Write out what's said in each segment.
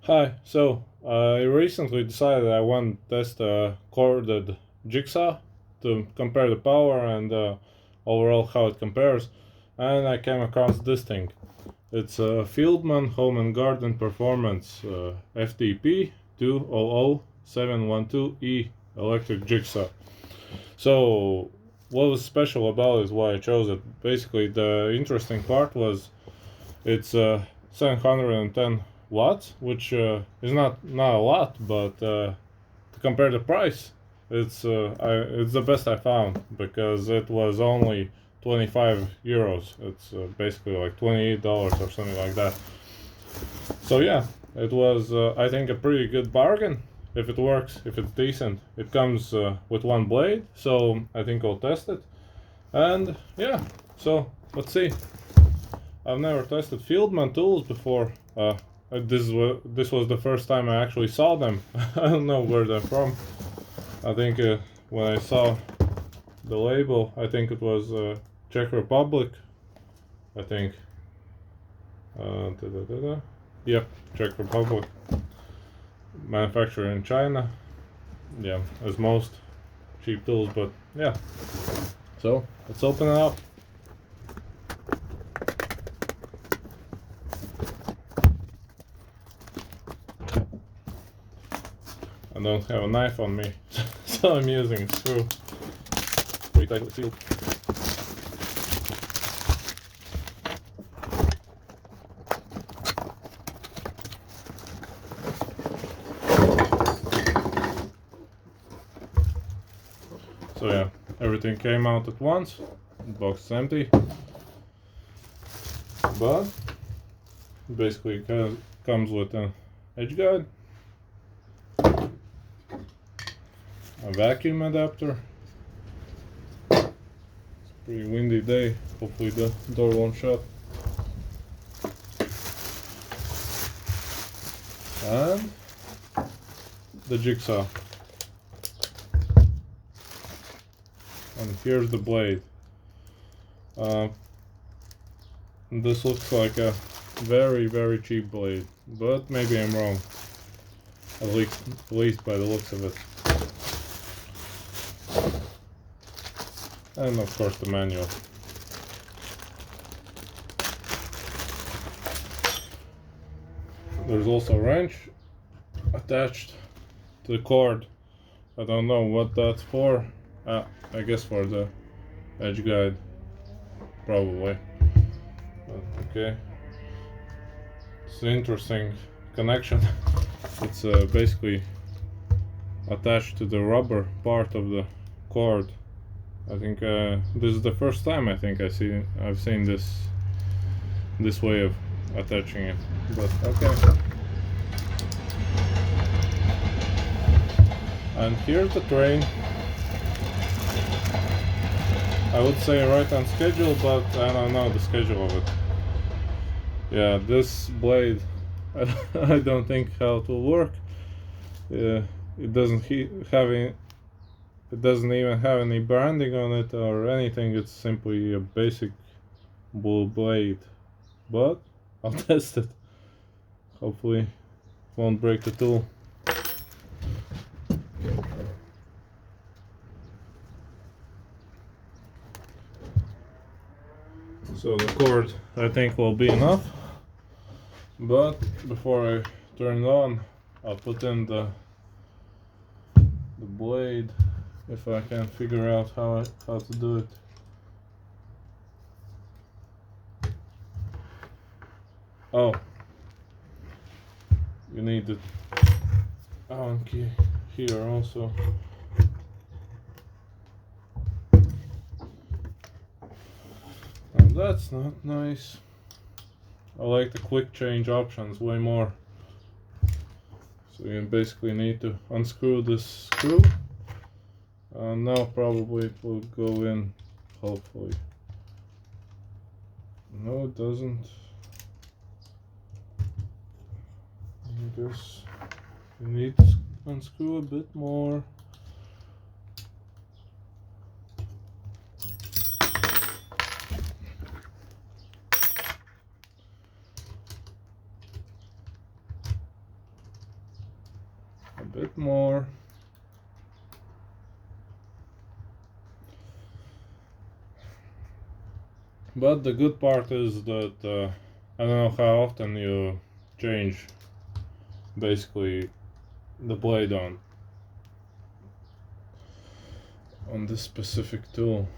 Hi, so I recently decided I want to test a corded jigsaw to compare the power and overall how it compares, and I came across this thing. It's a Fieldmann Home and Garden Performance FDP 200712E electric jigsaw. So what was special about it is why I chose it. Basically, the interesting part was it's 710 watts, which is not a lot, but to compare the price, it's the best I found because it was only 25 euros. It's basically like $28 or something like that. So yeah, it was I think a pretty good bargain. If it works, if it's decent, it comes with one blade, so I think I'll test it. And yeah, so let's see. I've never tested Fieldmann tools before. This was the first time I actually saw them. I don't know where they're from. I think when I saw the label, I think it was Czech Republic. I think. Yep, Czech Republic. Manufactured in China. Yeah, as most cheap tools, but yeah. So let's open it up. I don't have a knife on me, so I'm using a screw. Pretty tightly sealed. So yeah, everything came out at once. The box is empty, but basically it comes with an edge guide, a vacuum adapter. It's a pretty windy day. Hopefully the door won't shut. And the jigsaw. And here's the blade. This looks like a very cheap blade, but maybe I'm wrong. At least by the looks of it. And of course the manual. There's also a wrench attached to the cord. I don't know what that's for. I guess for the edge guide, probably. But okay. It's an interesting connection. It's basically attached to the rubber part of the cord. I think this is the first time I've seen this way of attaching it. But okay. And here's the train. I would say right on schedule, but I don't know the schedule of it. Yeah, this blade, I don't think how it will work. It doesn't it doesn't even have any branding on it or anything. It's simply a basic bull blade. But I'll test it. Hopefully, it won't break the tool. So the cord I think will be enough, but before I turn it on, I'll put in the blade if I can figure out how to do it. Oh, you need the Allen key here also. That's not nice. I like the quick change options way more. So you basically need to unscrew this screw. Now probably it will go in, hopefully. No, it doesn't. I guess you need to unscrew a bit more. bit more. But the good part is that I don't know how often you change basically the blade on this specific tool.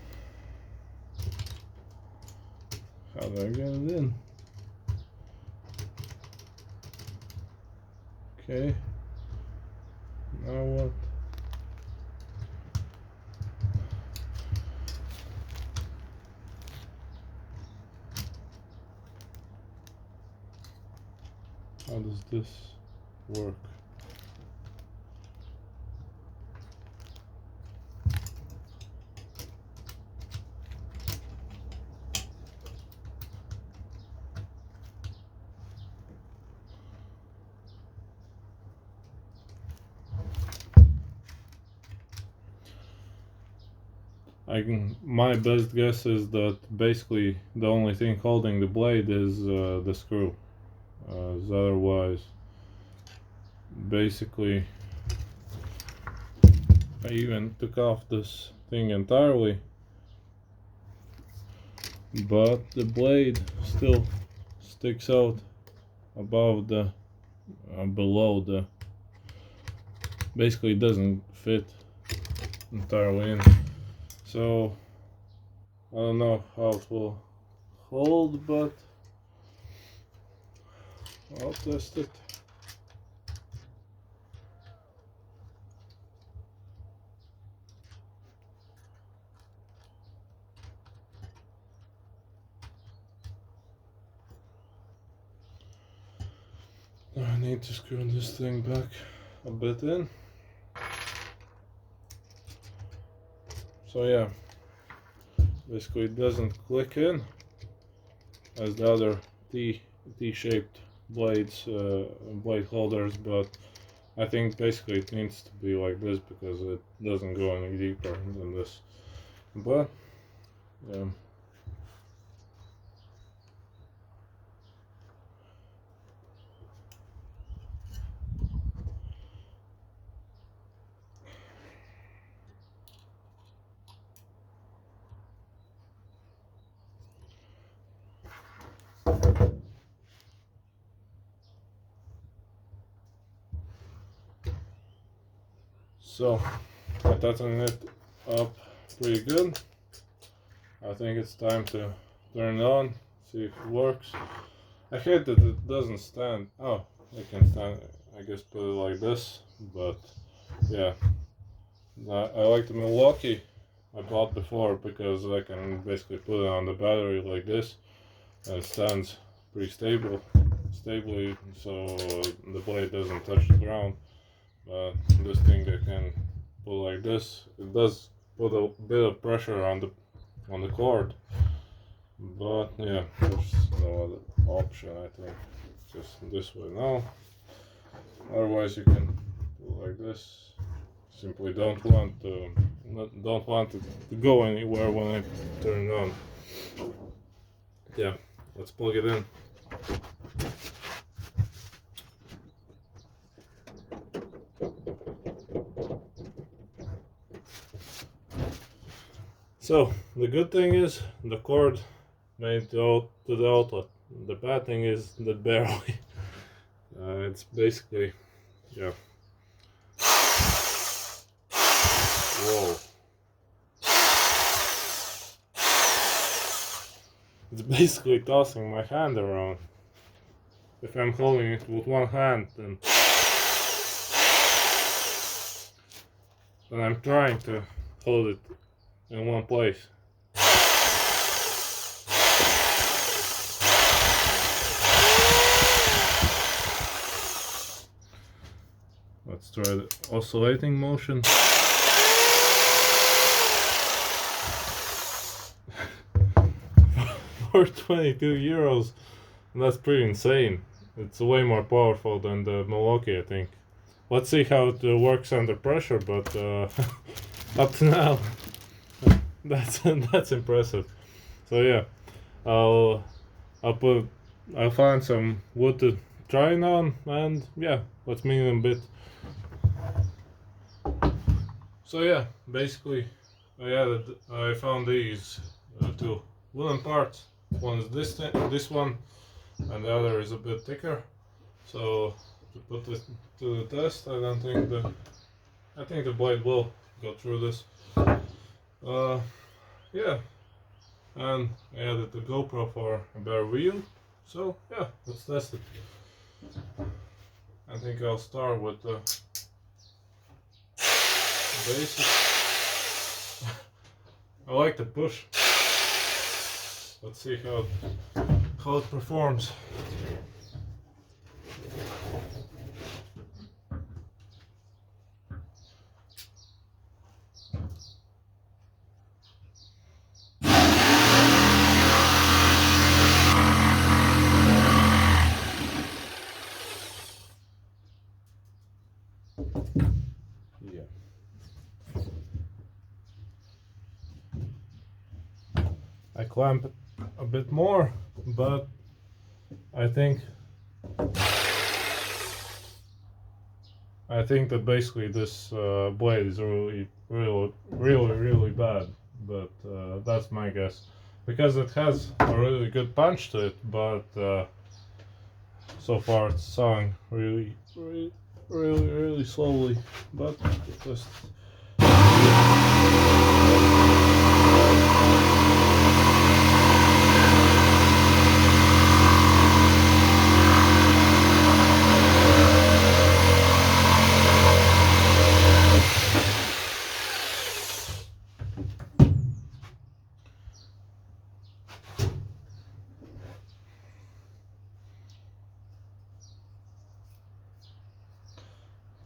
How do I get it in? Okay. Now what? How does this work? My best guess is that basically the only thing holding the blade is the screw. Otherwise, basically, I even took off this thing entirely, but the blade still sticks out above the below the, basically it doesn't fit entirely in. So I don't know how it will hold, but I'll test it. I need to screw this thing back a bit in. So yeah, basically it doesn't click in as the other T-shaped blades, blade holders, but I think basically it needs to be like this because it doesn't go any deeper than this. But yeah. So I tightened it up pretty good. I think it's time to turn it on, see if it works. I hate that it doesn't stand. Oh, it can stand, I guess put it like this, but yeah. I like the Milwaukee I bought before because I can basically put it on the battery like this and it stands pretty stably, so the blade doesn't touch the ground. But this thing I can put like this. It does put a bit of pressure on the cord, but yeah, there's no other option. I think just this way now. Otherwise, you can do like this. Simply don't want it to go anywhere when I turn it on. Yeah, let's plug it in. So the good thing is the cord made to the outlet. The bad thing is that barely. It's basically, yeah. Whoa. It's basically tossing my hand around. If I'm holding it with one hand, then I'm trying to hold it in one place. Let's try the oscillating motion. For 22 euros, and that's pretty insane. It's way more powerful than the Milwaukee, I think. Let's see how it works under pressure, but up to now, that's impressive. So yeah, I'll find some wood to try it on, and yeah, let's meet in a bit. So yeah, basically I found these two wooden parts. One is this one, and the other is a bit thicker. So to put this to the test, I think the blade will go through this. Yeah, and I added the GoPro for a better view. So yeah, let's test it. I think I'll start with the basic. I like the push. Let's see how it performs. Yeah. I clamp it a bit more, but I think that basically this blade is really bad, but that's my guess, because it has a really good punch to it, but so far it's sawing really slowly. But just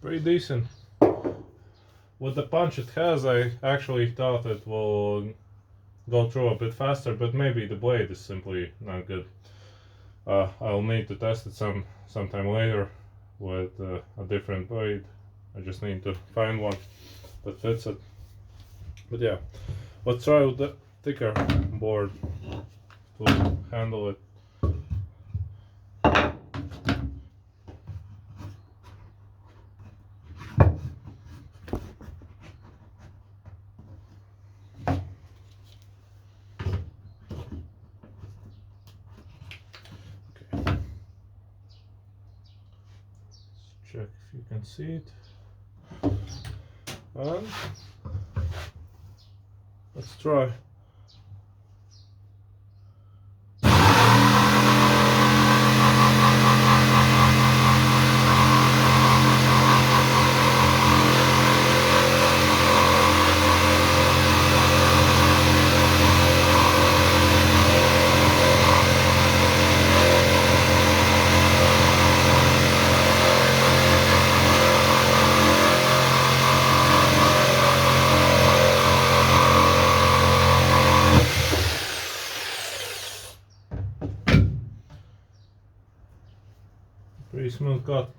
pretty decent. With the punch it has, I actually thought it will go through a bit faster, but maybe the blade is simply not good. I'll need to test it sometime later with a different blade. I just need to find one that fits it. But yeah, let's try with the thicker board to handle it. Check if you can see it. And let's try. Pretty smooth cut.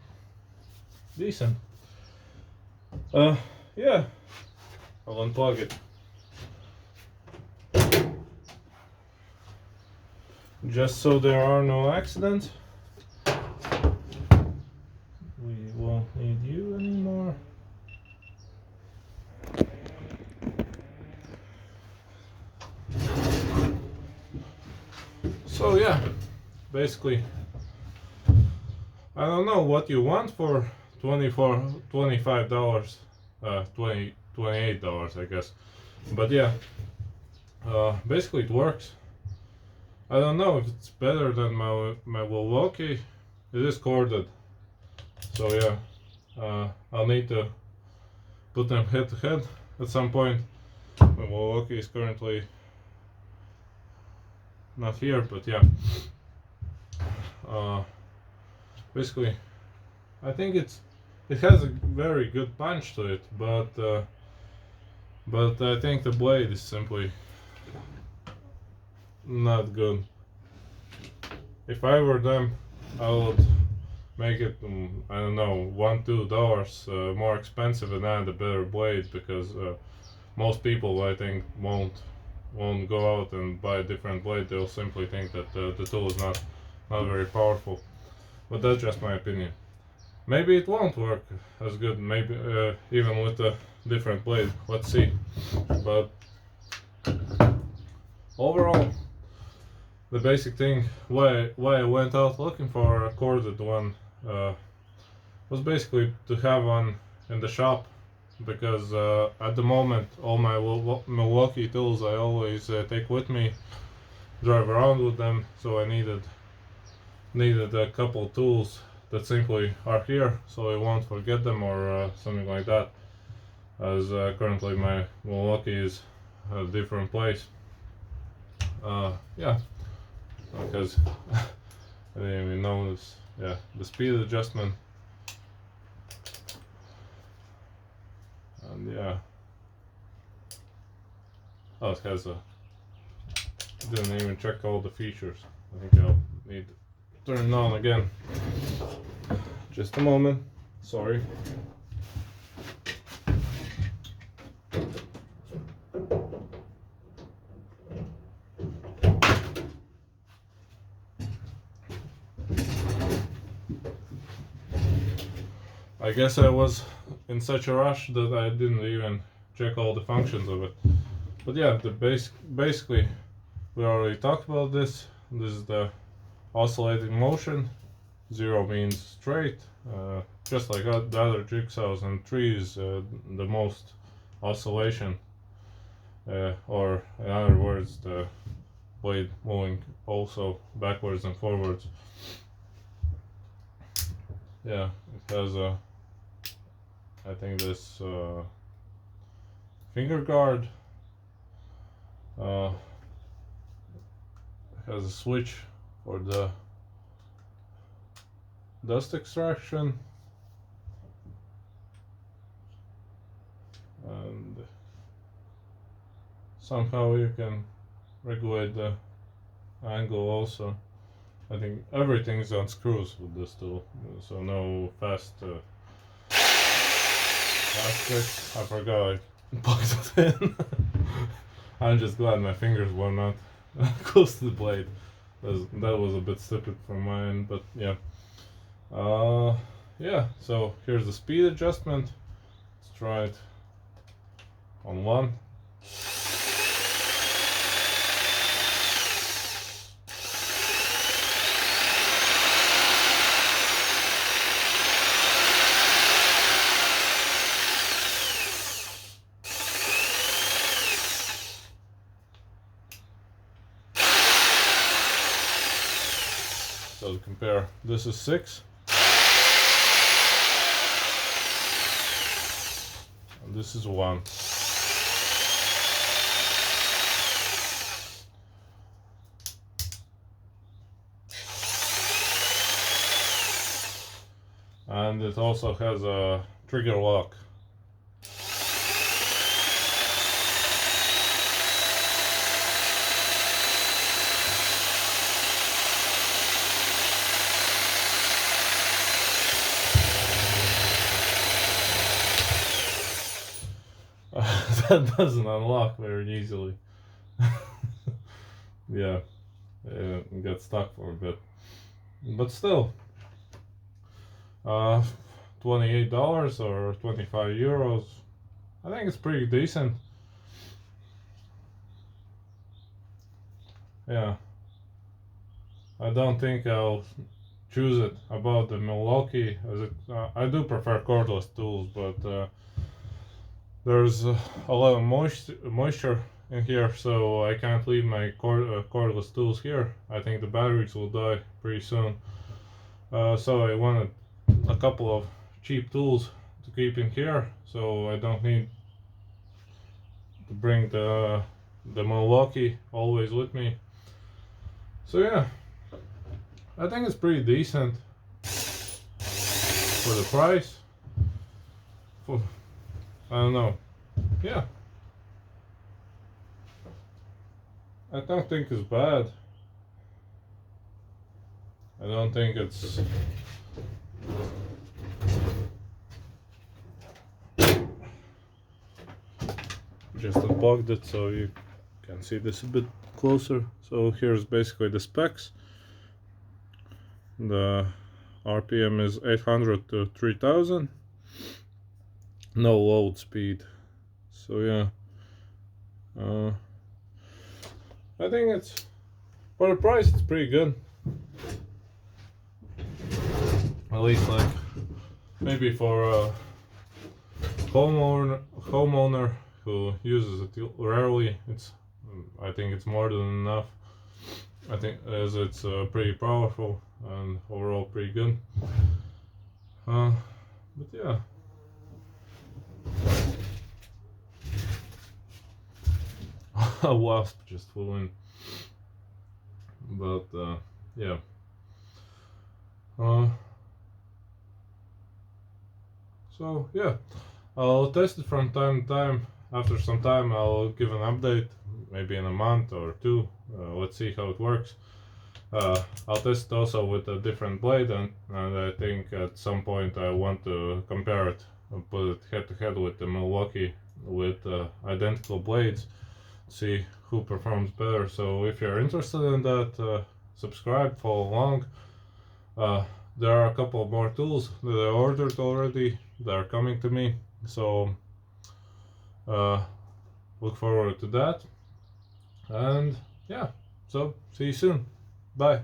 Decent. Yeah. I'll unplug it. Just so there are no accidents. We won't need you anymore. So yeah, basically, I don't know what you want for $25, $28, I guess. But yeah, basically it works. I don't know if it's better than my Milwaukee. It is corded, so yeah, I'll need to put them head to head at some point. My Milwaukee is currently not here, but yeah. Basically, I think it has a very good punch to it, but I think the blade is simply not good. If I were them, I would make it I don't know, $1-2 more expensive and add a better blade, because most people, I think, won't go out and buy a different blade. They'll simply think that the tool is not very powerful. But that's just my opinion. maybe it won't work as good, maybe even with a different blade, let's see. But overall, the basic thing why I went out looking for a corded one was basically to have one in the shop, because at the moment all my Milwaukee tools I always take with me, drive around with them, so I needed a couple tools that simply are here, so I won't forget them or something like that, as currently my Milwaukee is a different place. Yeah, because I didn't even notice. Yeah, the speed adjustment, and yeah, oh, it has a. Didn't even check all the features. I think I'll need to turn it on again. Just a moment. Sorry. I guess I was in such a rush that I didn't even check all the functions of it. But yeah, the basically we already talked about this. This is the oscillating motion. 0 means straight, just like the other jigsaws, and 3 is the most oscillation, or in other words, the blade moving also backwards and forwards. Yeah, it has a, I think this finger guard, has a switch for the dust extraction, and somehow you can regulate the angle also. I think everything's on screws with this tool, so no fast tricks. I forgot I plugged it in. I'm just glad my fingers were not close to the blade. That was a bit stupid from my end, but yeah. Yeah, so here's the speed adjustment. Let's try it on 1. So to compare, this is 6. And this is 1. And it also has a trigger lock. That doesn't unlock very easily. Yeah, it got stuck for a bit, but still, $28 or 25 euros. I think it's pretty decent. Yeah, I don't think I'll choose it above the Milwaukee, as it. I do prefer cordless tools, but there's a lot of moisture in here, so I can't leave my cordless tools here. I think the batteries will die pretty soon. So I wanted a couple of cheap tools to keep in here, so I don't need to bring the Milwaukee always with me. So yeah, I think it's pretty decent for the price. I don't know. Yeah, I don't think it's bad. I don't think it's just unplugged it so you can see this a bit closer. So here's basically the specs. The RPM is 800 to 3000. No load speed. So yeah, I think it's, for the price, it's pretty good. At least like maybe for a homeowner who uses it rarely, I think it's more than enough. I think as it's pretty powerful and overall pretty good. But yeah. A wasp just flew in. But yeah. So yeah, I'll test it from time to time. After some time, I'll give an update, maybe in a month or two. Let's see how it works. I'll test it also with a different blade, and I think at some point I want to compare it and put it head to head with the Milwaukee with identical blades, see who performs better. So if you're interested in that, subscribe, follow along. There are a couple more tools that I ordered already that are coming to me, so look forward to that. And yeah, so see you soon. Bye.